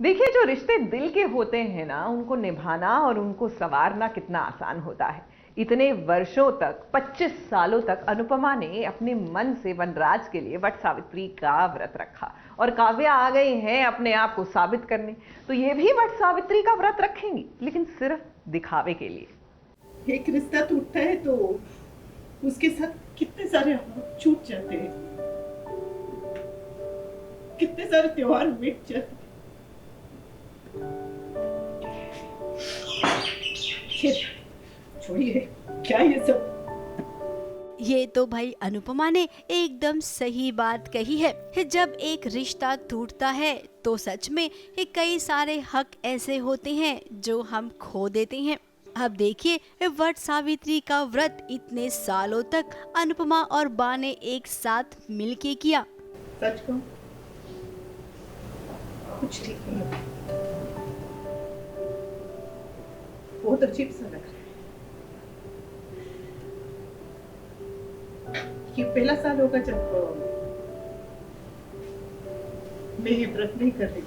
देखिए, जो रिश्ते दिल के होते हैं ना, उनको निभाना और उनको संवारना कितना आसान होता है। इतने वर्षों तक, 25 सालों तक अनुपमा ने अपने मन से वनराज के लिए वट सावित्री का व्रत रखा और काव्या आ गई हैं अपने आप को साबित करने। तो ये भी वट सावित्री का व्रत रखेंगी, लेकिन सिर्फ दिखावे के लिए। एक रिश्ता टूटता है तो उसके साथ कितने सारे छूट जाते हैं, कितने सारे त्योहार मिट जाते हैं। छोड़िए, क्या ये सब। ये तो भाई अनुपमा ने एकदम सही बात कही है। जब एक रिश्ता टूटता है तो सच में कई सारे हक ऐसे होते हैं जो हम खो देते हैं। अब देखिए, वट सावित्री का व्रत इतने सालों तक अनुपमा और बा ने एक साथ मिलके किया। सच कहूं, कुछ ठीक नहीं है, बहुत अजीब सा लग रहा है। ये पहला साल होगा जब मैं ये व्रत नहीं कर रही।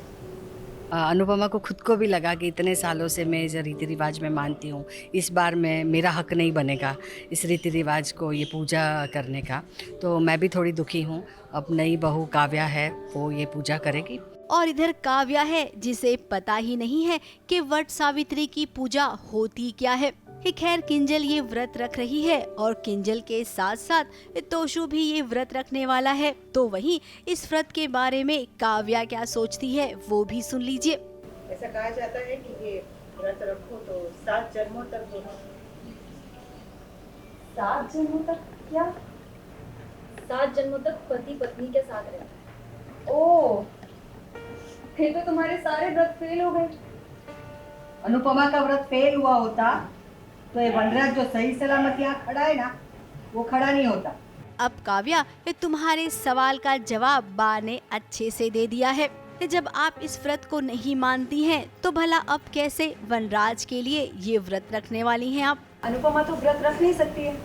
अनुपमा को खुद को भी लगा कि इतने सालों से मैं इस रीति रिवाज में मानती हूँ, इस बार मैं मेरा हक नहीं बनेगा इस रीति रिवाज को, ये पूजा करने का। तो मैं भी थोड़ी दुखी हूँ। अब नई बहू काव्या है, वो ये पूजा करेगी। और इधर काव्या है जिसे पता ही नहीं है कि वट सावित्री की पूजा होती क्या है। खैर, किंजल ये व्रत रख रही है और किंजल के साथ साथ तोशु भी ये व्रत रखने वाला है। तो वहीं इस व्रत के बारे में काव्या क्या सोचती है वो भी सुन लीजिए। ऐसा कहा जाता है कि ये व्रत रखो तो 7 जन्मों तक दोनों। 7 जन्मों तक क्या? 7 जन्मों तक पति पत्नी के साथ रहना। ओह, फिर तो तुम्हारे सारे व्रत फेल हो गए। अनुपमा का व्रत फेल हुआ होता तो ये वनराज जो सही सलामत यहाँ खड़ा है ना, वो खड़ा नहीं होता। अब काव्या, तुम्हारे सवाल का जवाब बा ने अच्छे से दे दिया है। जब आप इस व्रत को नहीं मानती हैं, तो भला अब कैसे वनराज के लिए ये व्रत रखने वाली हैं आप? अनुपमा तो व्रत रख नहीं सकती है,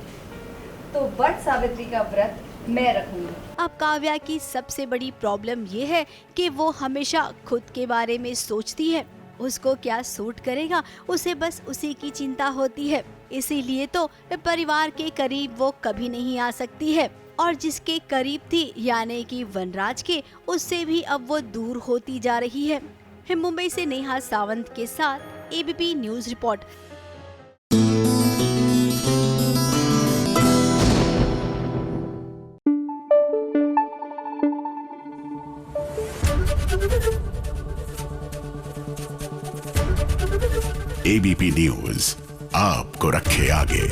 तो वट सावित्री का व्रत मैं रखूंगी। अब काव्या की सबसे बड़ी प्रॉब्लम ये है कि वो हमेशा खुद के बारे में सोचती है। उसको क्या सूट करेगा, उसे बस उसी की चिंता होती है। इसीलिए तो परिवार के करीब वो कभी नहीं आ सकती है, और जिसके करीब थी यानी कि वनराज के, उससे भी अब वो दूर होती जा रही है। मुंबई से नेहा सावंत के साथ ABP news report. ABP news आपको रखे आगे।